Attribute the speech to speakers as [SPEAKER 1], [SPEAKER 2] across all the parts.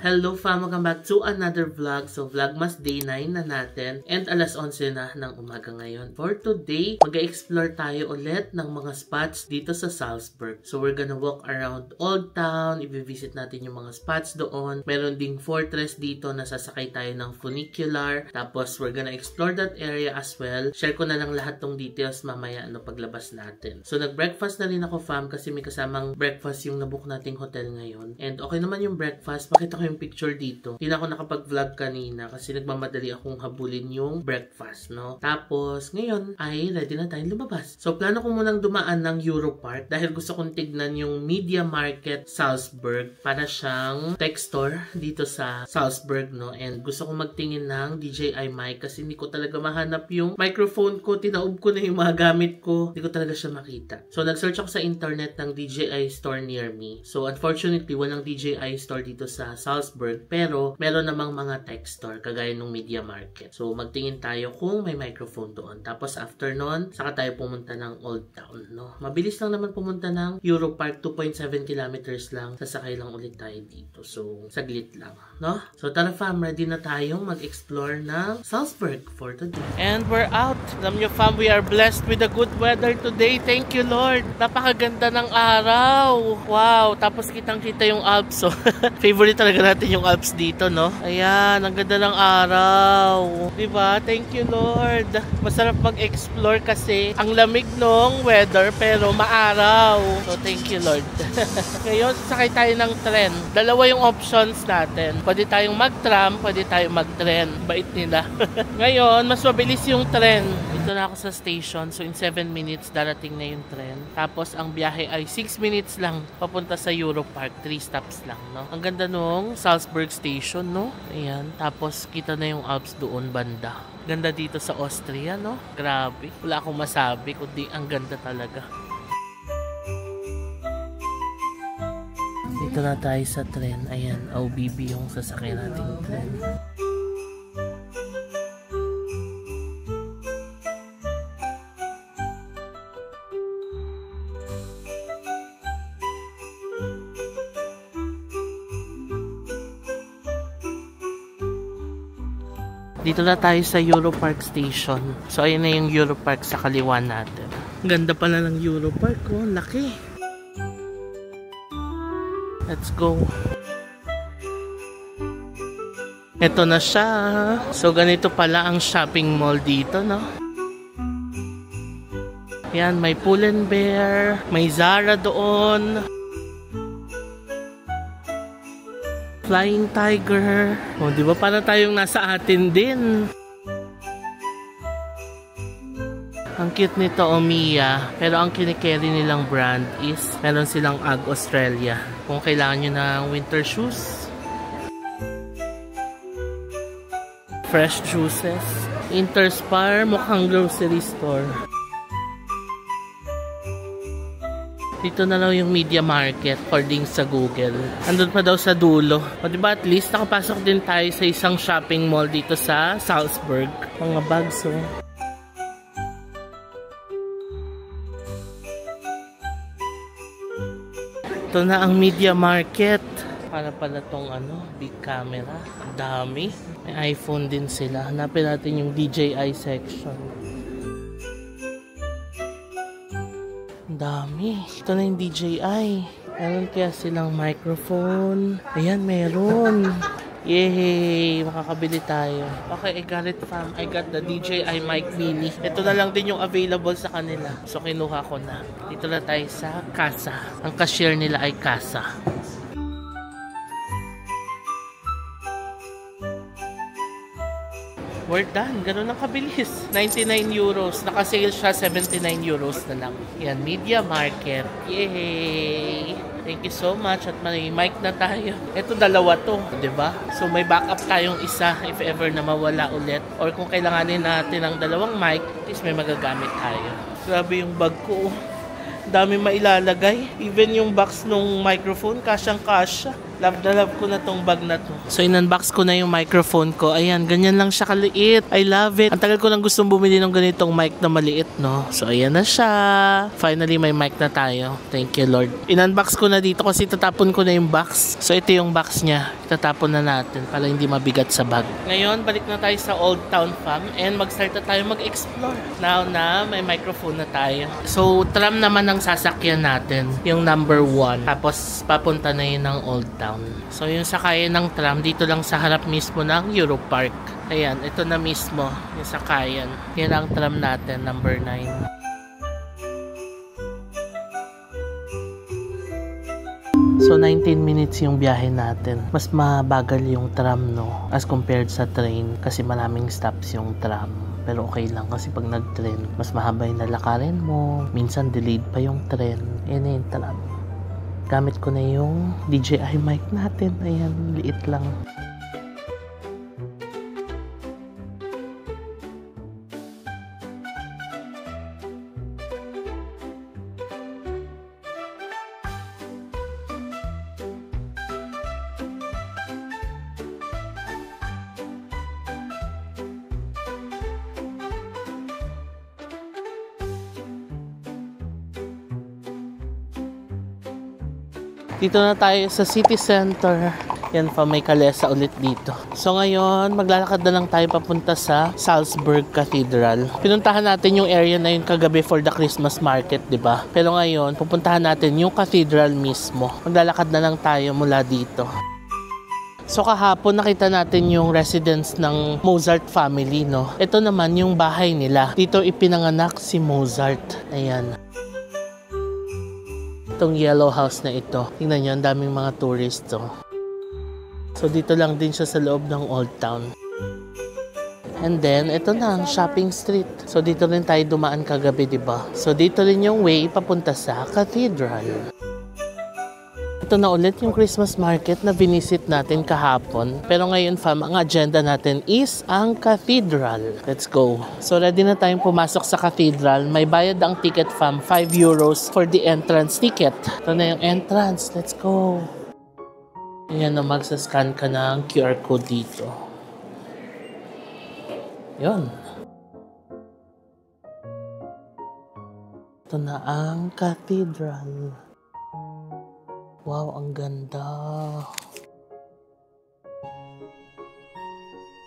[SPEAKER 1] Hello fam, welcome back to another vlog. So vlogmas day 9 na natin and alas 11 na ng umaga ngayon. For today, mag-explore tayo ulit ng mga spots dito sa Salzburg. So we're gonna walk around Old Town, i-visit natin yung mga spots doon. Meron ding fortress dito na sasakay tayo ng funicular. Tapos we're gonna explore that area as well. Share ko na lang lahat tong details mamaya paglabas natin. So nag-breakfast na rin ako fam kasi may kasamang breakfast yung nabook nating hotel ngayon. And okay naman yung breakfast. Makita ko yung picture dito. Hindi na ako nakapag-vlog kanina kasi nagmamadali akong habulin yung breakfast, no? Tapos, ngayon ay ready na tayong lumabas. So, plano ko munang dumaan ng Europark dahil gusto kong tignan yung Media Market Salzburg para siyang tech store dito sa Salzburg, no? And gusto kong magtingin ng DJI mic kasi hindi ko talaga mahanap yung microphone ko. Tinaob ko na yung mga gamit ko. Hindi ko talaga siya makita. So, nag-search ako sa internet ng DJI store near me. So, unfortunately, walang DJI store dito sa Salzburg, pero meron namang mga tech store kagaya ng Media Market. So magtingin tayo kung may microphone doon. Tapos after nun, saka tayo pumunta ng Old Town, no? Mabilis lang naman pumunta ng Europark, 2.7 kilometers lang. Sasakay lang ulit tayo dito. So saglit lang, no? So tara fam, ready na tayong mag-explore ng Salzburg for today. And we're out. Alam nyo fam, we are blessed with the good weather today. Thank you Lord. Napakaganda ng araw. Wow, tapos kitang-kita yung Alps. So favorite talaga natin yung Alps dito, no? Ayan, ang ganda ng araw. Diba? Thank you, Lord. Masarap mag-explore kasi ang lamig nung weather pero maaraw. So, thank you, Lord. Ngayon, sakay tayo ng tren. Dalawa yung options natin. Pwede tayong mag-tram, pwede tayong mag-tren. Bait nila. Ngayon, mas mabilis yung tren. Dito na ako sa station. So, in 7 minutes, darating na yung tren. Tapos, ang biyahe ay 6 minutes lang papunta sa Europark. 3 stops lang, no? Ang ganda nung Salzburg Station, no? Ayan. Tapos, kita na yung Alps doon banda. Ganda dito sa Austria, no? Grabe. Wala akong masabi, kundi ang ganda talaga. Dito na tayo sa tren. Ayan, OBB yung sasakyan nating tren. Dito na tayo sa Europark Station. So, ayun na yung Europark sa kaliwa natin. Ganda pala ng Europark, oh. Laki. Let's go. Ito na siya. So, ganito pala ang shopping mall dito, no? Yan, may Pull&Bear, may Zara doon. Flying Tiger. O, di ba? Para tayong nasa atin din. Ang cute nito, Omiya. Pero ang kinikerry nilang brand is meron silang Ag Australia. Kung kailangan nyo ng winter shoes. Fresh juices. Interspar, mukhang grocery store. Dito na lang yung Media Market according sa Google. Andun pa daw sa dulo. O diba at least nakapasok din tayo sa isang shopping mall dito sa Salzburg. Mga bags, oh. Ito na ang Media Market. Para pala tong big camera. Ang dami. May iPhone din sila. Hanapin natin yung DJI section. Dami. Ito na yung DJI. Meron kaya silang microphone. Ayan, meron. Yay! Makakabili tayo. Okay, I got it fam. I got the DJI Mic Mini. Ito na lang din yung available sa kanila. So, kinuha ko na. Dito na tayo sa Casa. Ang cashier nila ay Casa. We're done. Ganun ang kabilis. 99 euros. Nakasale siya 79 euros na lang. Yan, Media Market. Yay! Thank you so much. At may mic na tayo. Ito dalawa to. Diba? So may backup tayong isa if ever na mawala ulit. Or kung kailanganin natin ng dalawang mic, at least may magagamit tayo. Grabe yung bag ko. Dami mailalagay. Even yung box nung microphone, kasyang-kasya. Love na love ko na tong bag na to. So, in-unbox ko na yung microphone ko. Ayan, ganyan lang siya kaliit. I love it. Ang tagal ko lang gustong bumili ng ganitong mic na maliit, no? So, ayan na siya. Finally, may mic na tayo. Thank you, Lord. In-unbox ko na dito kasi tatapon ko na yung box. So, ito yung box niya. Tatapon na natin para hindi mabigat sa bag. Ngayon, balik na tayo sa Old Town Fam and mag-start na tayo mag-explore. Now na, may microphone na tayo. So, tram naman ang sasakyan natin. Yung number 1. Tapos, papunta na yun ng Old Town. So, yung sakayan ng tram, dito lang sa harap mismo ng Euro Park. Ayan, ito na mismo, yung sakayan. Yan ang tram natin, number 9. So, 19 minutes yung biyahe natin. Mas mabagal yung tram, no? As compared sa train, kasi maraming stops yung tram. Pero okay lang kasi pag nag-train, mas mahaba yung lalakarin mo. Minsan, delayed pa yung train. Yan yung tram. Gamit ko na yung DJI mic natin. Ayan, liit lang. Dito na tayo sa city center. Yan pa, may kalesa ulit dito. So ngayon, maglalakad na lang tayo papunta sa Salzburg Cathedral. Pinuntahan natin yung area na yun kagabi for the Christmas market, di ba? Pero ngayon, pupuntahan natin yung cathedral mismo. Maglalakad na lang tayo mula dito. So kahapon nakita natin yung residence ng Mozart family, no? Ito naman yung bahay nila. Dito ipinanganak si Mozart. Ayan. Itong yellow house na ito. Tingnan nyo, ang daming mga tourists, oh. So, dito lang din siya sa loob ng Old Town. And then, ito na ang shopping street. So, dito rin tayo dumaan kagabi, diba? So, dito rin yung way papunta sa cathedral. Ito na ulit yung Christmas market na binisit natin kahapon. Pero ngayon, fam, ang agenda natin is ang cathedral. Let's go. So, ready na tayong pumasok sa cathedral. May bayad ang ticket, fam. 5 euros for the entrance ticket. Ito na yung entrance. Let's go. Ayan na, magsascan ka ng QR code dito. Yun. Ito na ang cathedral. Wow, ang ganda.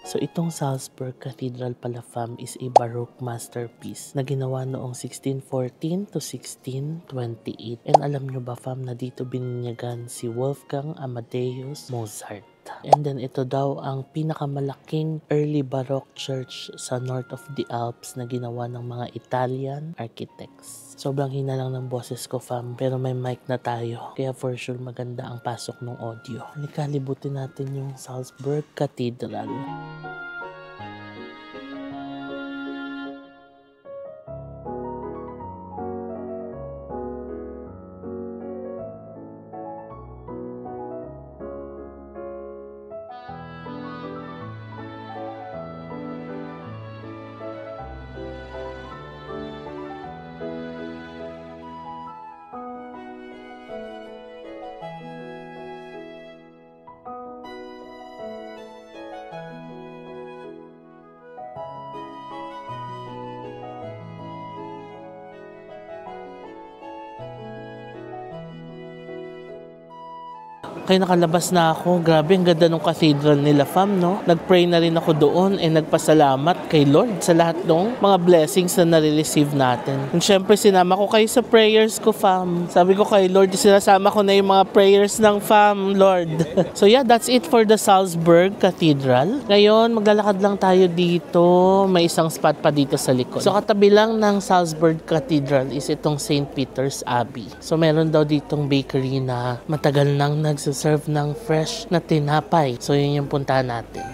[SPEAKER 1] So itong Salzburg Cathedral pala, fam, is a Baroque masterpiece na ginawa noong 1614 to 1628. And alam nyo ba, fam, na dito bininyagan si Wolfgang Amadeus Mozart. And then ito daw ang pinakamalaking early Baroque church sa north of the Alps na ginawa ng mga Italian architects. Sobrang hina lang ng boses ko, fam, pero may mic na tayo. Kaya for sure maganda ang pasok ng audio. Halika, libutin natin yung Salzburg Cathedral. Kaya nakalabas na ako. Grabe, ang ganda ng cathedral nila, fam, no? Nag-pray na rin ako doon and nagpasalamat kay Lord sa lahat ng mga blessings na nare-receive natin. And syempre, sinama ko kayo sa prayers ko, fam. Sabi ko kay Lord, sinasama ko na yung mga prayers ng fam, Lord. So yeah, that's it for the Salzburg Cathedral. Ngayon, maglalakad lang tayo dito. May isang spot pa dito sa likod. So katabi lang ng Salzburg Cathedral is itong St. Peter's Abbey. So meron daw ditong bakery na matagal nang nagsaserve ng fresh na tinapay. So yun yung puntahan natin.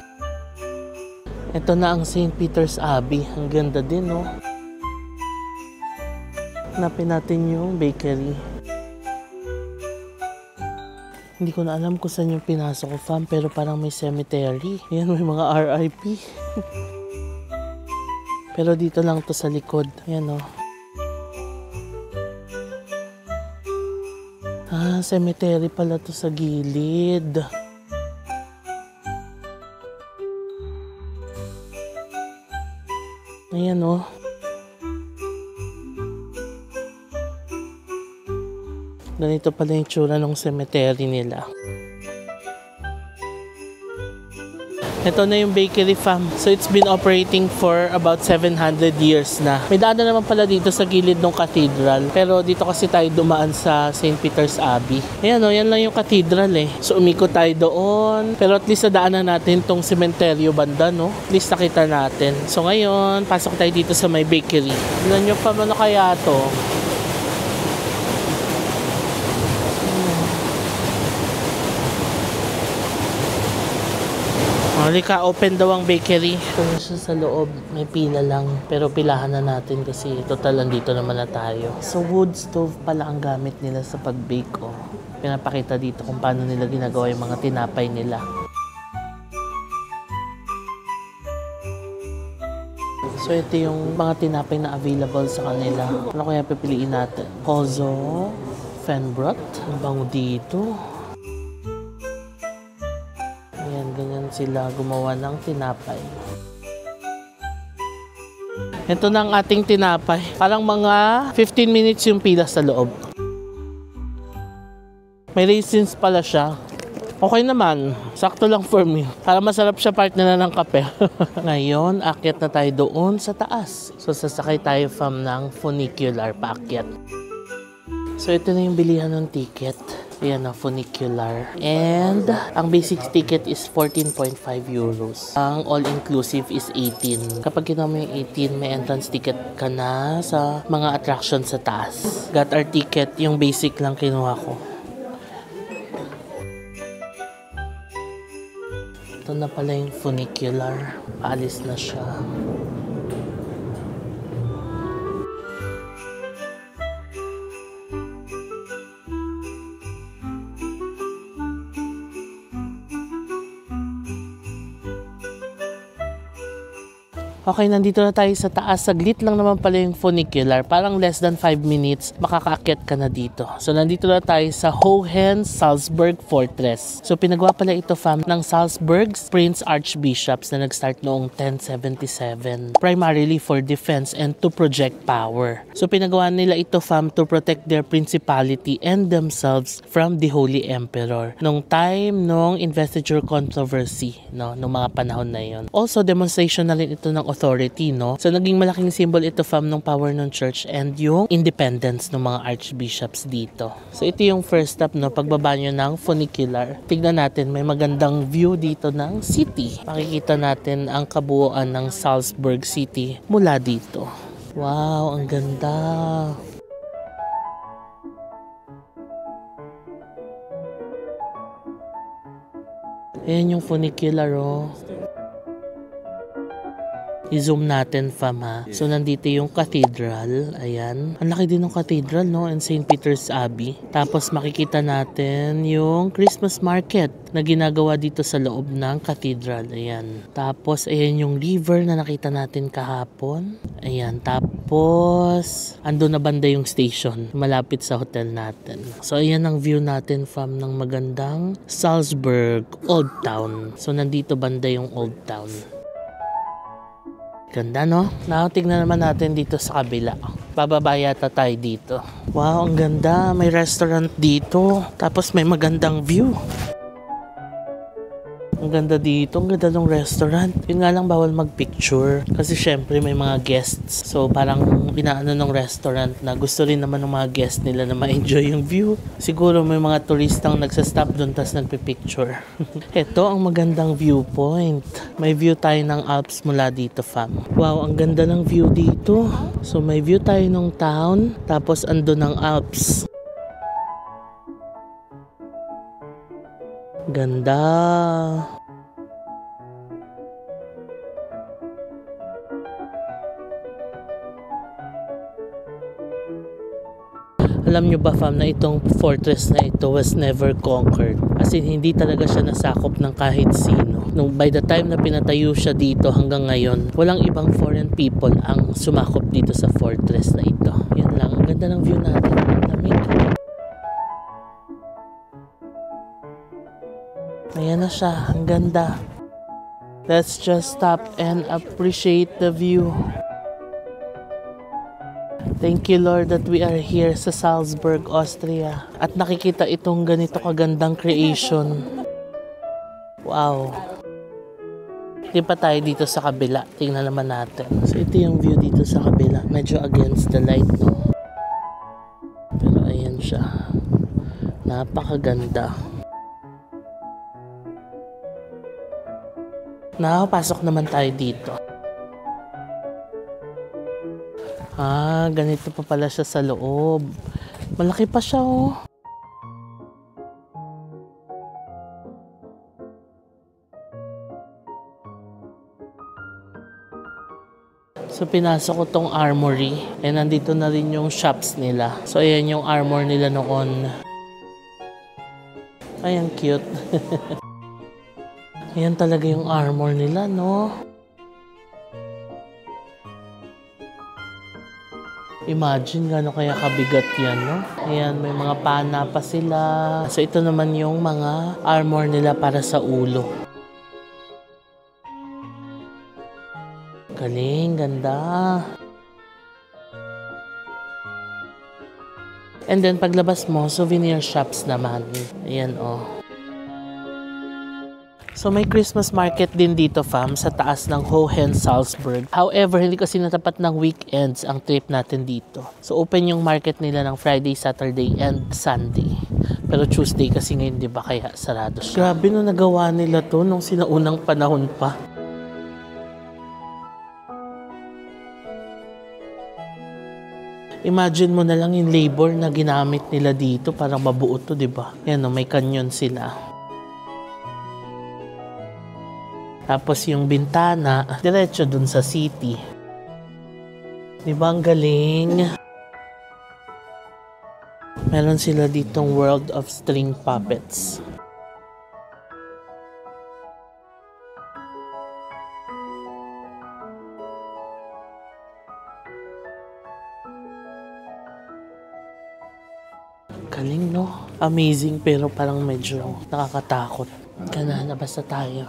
[SPEAKER 1] Ito na ang St. Peter's Abbey. Ang ganda din, no? Hanapin natin yung bakery. Hindi ko na alam kung saan yung pinasok ko, fam, pero parang may cemetery. Ayan, may mga RIP. Pero dito lang to sa likod. Ayan, no? cemetery pala to sa gilid. Ayan oh. Ganito pala yung tsura ng cemetery nila. Ito na yung bakery farm. So it's been operating for about 700 years na. May daan naman pala dito sa gilid ng cathedral. Pero dito kasi tayo dumaan sa St. Peter's Abbey. Ayan o, yan lang yung cathedral eh. So umikot tayo doon. Pero at least nadaanan natin tong sementeryo banda, no? At least nakita natin. So ngayon, pasok tayo dito sa may bakery. Tignan nyo pa ano kaya to. Halika, open daw ang bakery. Kung siya sa loob, may pila lang. Pero pilahan na natin kasi total andito naman na tayo. So wood stove pala ang gamit nila sa pag-bake. Oh. Pinapakita dito kung paano nila ginagawa yung mga tinapay nila. So ito yung mga tinapay na available sa kanila. Ano kaya pipiliin natin? Kozo, Fenbrot. Ang bango dito. Ganyan sila gumawa ng tinapay. Ito na ang ating tinapay. Parang mga 15 minutes yung pila sa loob. May raisins pala siya. Okay naman. Sakto lang for me. Para masarap siya partner na ng kape. Ngayon, akyat na tayo doon sa taas. So sasakay tayo from ng funicular paakyat. So ito na yung bilihan ng ticket. Ayan na, funicular. And ang basic ticket is 14.5 euros. Ang all-inclusive is 18. Kapag kinuha mo yung 18, may entrance ticket ka na sa mga attraction sa taas. Got our ticket, yung basic lang kinuha ko. Ito na pala yung funicular. Paalis na siya. Okay, nandito na tayo sa taas. Saglit lang naman pala yung funicular. Parang less than 5 minutes, makakaakyat ka na dito. So, nandito na tayo sa Hohensalzburg Fortress. So, pinagawa pala ito, fam, ng Salzburg's Prince Archbishops na nag-start noong 1077. Primarily for defense and to project power. So, pinagawa nila ito, fam, to protect their principality and themselves from the Holy Emperor. Nung time, nung investiture controversy, no, nung mga panahon na yon. Also, demonstration na rin ito ng authority, no? So, naging malaking symbol ito, fam, ng power ng church and yung independence ng mga archbishops dito. So, ito yung first step, no? Pagbaba nyo ng funicular. Tignan natin, may magandang view dito ng city. Makikita natin ang kabuuan ng Salzburg City mula dito. Wow, ang ganda! Ayan yung funicular, oh. I-zoom natin, fam, ha. So, nandito yung cathedral. Ayan. Ang laki din ng cathedral, no? And St. Peter's Abbey. Tapos, makikita natin yung Christmas market na ginagawa dito sa loob ng cathedral. Ayan. Tapos, ayan yung river na nakita natin kahapon. Ayan. Tapos, ando na banda yung station. Malapit sa hotel natin. So, ayan ang view natin, fam, ng magandang Salzburg Old Town. So, nandito banda yung Old Town. Ganda, no? Now, tignan naman natin dito sa kabila. Bababa yata tayo dito. Wow, ang ganda. May restaurant dito. Tapos may magandang view. Ang ganda dito. Ang ganda ng restaurant. Yun nga lang, bawal magpicture. Kasi syempre may mga guests. So parang inaano ng restaurant na gusto rin naman ng mga guests nila na ma-enjoy yung view. Siguro may mga turistang nagsastop doon tas nagpipicture. Ito ang magandang viewpoint. May view tayo ng Alps mula dito, fam. Wow, ang ganda ng view dito. So may view tayo ng town. Tapos ando ng Alps. Ganda. Alam nyo ba, fam, na itong fortress na ito was never conquered? As in, hindi talaga siya nasakop ng kahit sino. By the time na pinatayo siya dito hanggang ngayon, walang ibang foreign people ang sumakop dito sa fortress na ito. Yan lang. Ang ganda ng view natin. Lamig. Ayan na siya. Ang ganda. Let's just stop and appreciate the view. Thank you, Lord, that we are here sa Salzburg, Austria. At nakikita itong ganito kagandang creation. Wow. Di pa tayo dito sa kabila. Tingnan naman natin. So, ito yung view dito sa kabila. Medyo against the light, no? Pero ayan siya. Napakaganda. Now, pasok naman tayo dito. Ganito pa pala siya sa loob. Malaki pa siya, oh. So, pinasok ko tong armory. And nandito na rin yung shops nila. So, ayan yung armor nila noon. Ayan, cute. Ayan talaga yung armor nila, no? Imagine gano'n kaya kabigat yan, no? Ayan, may mga pana pa sila. So, ito naman yung mga armor nila para sa ulo. Galing, ganda. And then, paglabas mo, souvenir shops naman. Ayan, oh. So may Christmas market din dito, fam, sa taas ng Hohen Salzburg. However, hindi kasi natapat ng weekends ang trip natin dito. So open yung market nila ng Friday, Saturday, and Sunday. Pero Tuesday kasi ngayon, di ba, kaya sarado siya. Grabe no, nagawa nila to nung sinaunang panahon pa. Imagine mo na lang yung labor na ginamit nila dito para mabuo to, di ba? Yan, no, may kanyon sila. Tapos yung bintana, diretso dun sa city. Di ba ang galing? Meron sila ditong World of String Puppets. Galing, no? Amazing, pero parang medyo nakakatakot. Labas na tayo.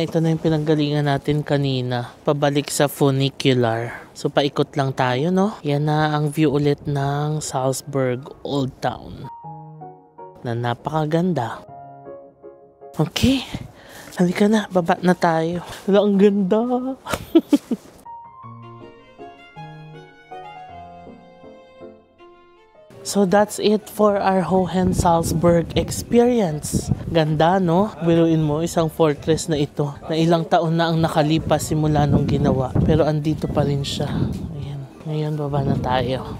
[SPEAKER 1] Ito na yung pinanggalingan natin kanina. Pabalik sa funicular. So, paikot lang tayo, no? Yan na ang view ulit ng Salzburg Old Town. Na napakaganda. Okay. Halika na. Baba na tayo. Wala, ang ganda. So that's it for our Hohen Salzburg experience. Ganda, no? Biruin mo, isang fortress na ito na ilang taon na ang nakalipas simula nung ginawa. Pero andito pa rin siya. Ayan. Ngayon, baba na tayo.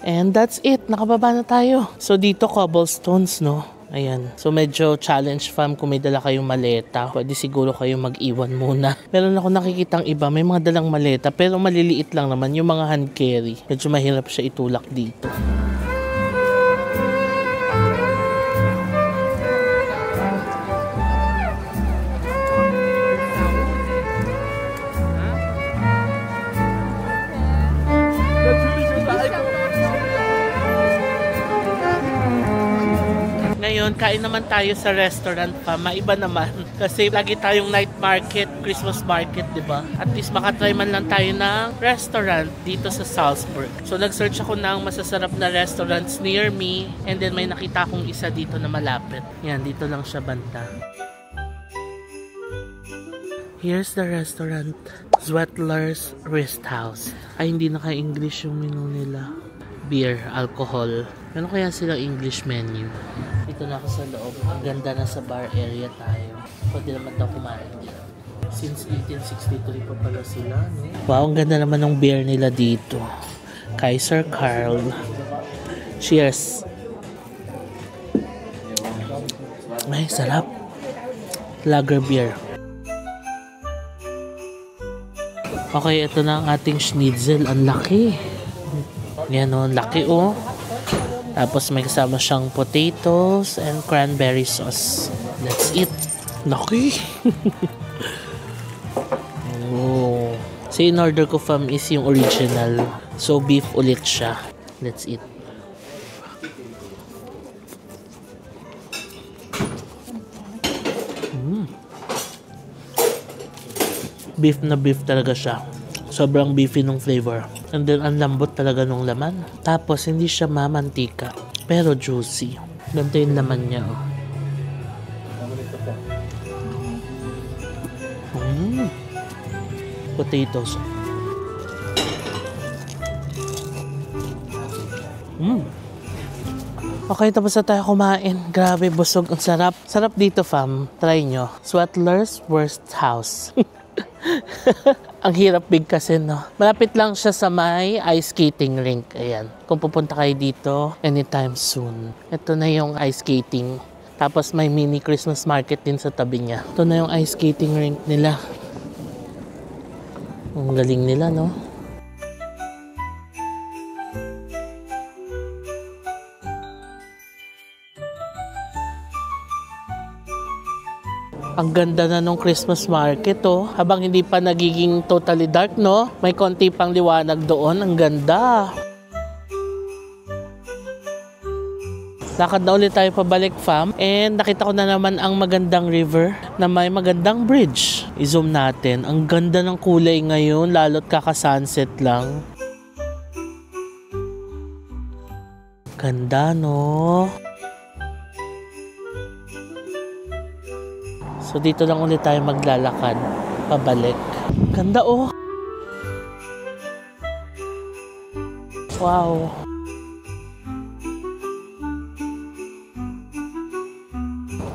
[SPEAKER 1] And that's it. Nakababa na tayo. So dito, cobblestones, no? Ayan. So medyo challenge, fam, kung may dala kayong maleta. Pwede siguro kayong mag-iwan muna. Meron ako nakikitang iba, may mga dalang maleta, pero maliliit lang naman yung mga hand carry. Medyo mahirap siya itulak dito. Ngayon, kain naman tayo sa restaurant pa. Maiba naman. Kasi lagi tayong night market, Christmas market, di ba? At least makatry man lang tayo ng restaurant dito sa Salzburg. So, nag-search ako ng masasarap na restaurants near me. And then, may nakita akong isa dito na malapit. Yan, dito lang siya banda. Here's the restaurant. Zwettler's Risthaus. Ay, hindi naka-English yung menu nila. Beer, alcohol. Ano kaya silang English menu? Dito na ako sa loob. Ang ganda na sa bar area tayo. Pwede naman daw kumain dito. Since 1863 pa pala sila, no? Wow, ang ganda naman ng beer nila dito. Kaiser Karl. Cheers! Ay, sarap. Lager beer. Okay, ito na ang ating schnitzel. Ang laki. Yan o, laki o. Tapos may kasama siyang potatoes and cranberry sauce. Let's eat. Laki. Oh, So, in order ko fam is yung original. So, beef ulit siya. Let's eat. Beef na beef talaga siya. Sobrang beefy nung flavor. And then, ang lambot talaga nung laman. Tapos, hindi siya mamantika. Pero juicy. Ganito yung laman niya, oh. Potatoes. Okay, tapos na tayo kumain. Grabe, busog. Ang sarap. Sarap dito, fam. Try nyo. Sweatler's Worst House. Ang hirap bigkasin, no? Malapit lang siya sa may ice skating rink. Ayan. Kung pupunta kayo dito, anytime soon. Ito na yung ice skating. Tapos may mini Christmas market din sa tabi niya. Ito na yung ice skating rink nila. Ang galing nila, no? Ang ganda na nung Christmas market, oh. Habang hindi pa nagiging totally dark, no? May konti pang liwanag doon. Ang ganda. Lakad na ulit tayo pabalik, fam. And nakita ko na naman ang magandang river na may magandang bridge. I-zoom natin. Ang ganda ng kulay ngayon, lalo't kaka-sunset lang. Ganda, no? So, dito lang ulit tayo maglalakad. Pabalik. Ganda, oh. Wow.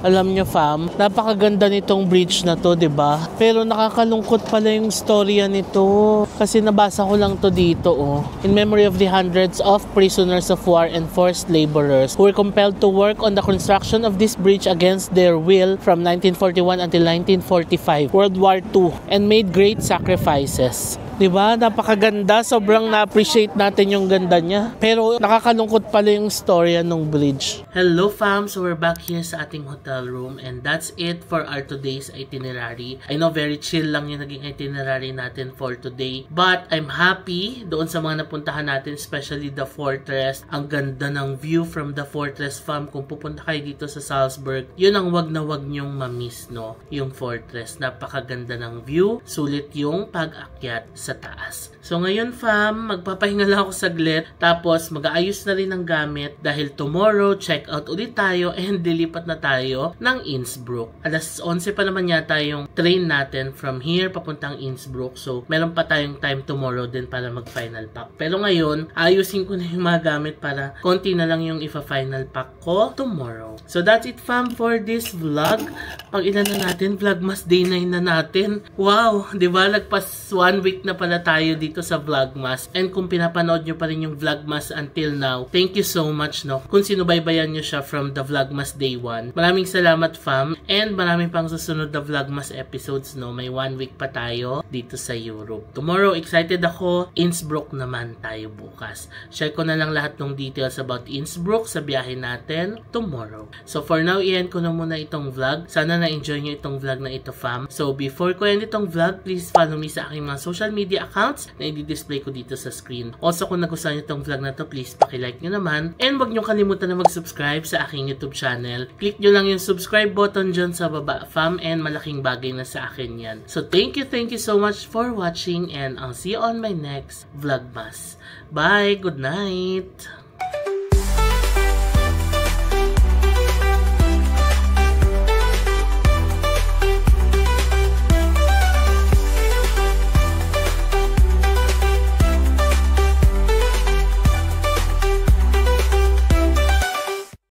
[SPEAKER 1] Alam nyo, fam, napakaganda nitong bridge na to, 'di ba? Pero nakakalungkot pala yung storya nito. Kasi nabasa ko lang to dito, oh. In memory of the hundreds of prisoners of war and forced laborers who were compelled to work on the construction of this bridge against their will from 1941 until 1945, World War II, and made great sacrifices. Diba? Napakaganda. Sobrang na-appreciate natin yung ganda niya. Pero nakakalungkot pala yung storya ng bridge. Hello, fam! So we're back here sa ating hotel room and that's it for our today's itinerary. I know very chill lang yung naging itinerary natin for today. But I'm happy doon sa mga napuntahan natin, especially the fortress. Ang ganda ng view from the fortress, fam. Kung pupunta kayo dito sa Salzburg, yun ang wag na wag nyong mamiss, no? Yung fortress. Napakaganda ng view. Sulit yung pag-akyat sa taas. So ngayon, fam, magpapahinga lang ako saglit, tapos mag-aayos na rin ng gamit dahil tomorrow check out ulit tayo and dilipat na tayo ng Innsbruck. Alas 11 pa naman yata yung train natin from here papuntang Innsbruck. So meron pa tayong time tomorrow din para mag-final pack. Pero ngayon, ayusin ko na yung mga gamit para konti na lang yung ifa-final pack ko tomorrow. So that's it, fam, for this vlog. Pag ilan na natin, Vlogmas Day 9 na natin. Wow, di ba? Nagpas 1 week na pala tayo dito sa Vlogmas. And kung pinapanood nyo pa rin yung Vlogmas until now, thank you so much, no? Kung sinubaybayan nyo siya from the Vlogmas Day 1. Maraming salamat, fam. And maraming pang susunod na Vlogmas episodes, no? May 1 week pa tayo dito sa Europe. Tomorrow, excited ako. Innsbruck naman tayo bukas. Share ko na lang lahat ng details about Innsbruck sa biyahe natin tomorrow. So for now, i-end ko na muna itong vlog. Sana na-enjoy nyo itong vlog na ito, fam. So before ko end itong vlog, please follow me sa aking mga social media accounts na i-display ko dito sa screen. Also, kung nagustuhan nyo itong vlog na to, please paki-like nyo naman. And wag nyo kalimutan na mag-subscribe sa aking YouTube channel. Click nyo lang yung subscribe button dyan sa baba, fam, and malaking bagay na sa akin yan. So thank you so much for watching and I'll see you on my next Vlogmas. Bye! Good night!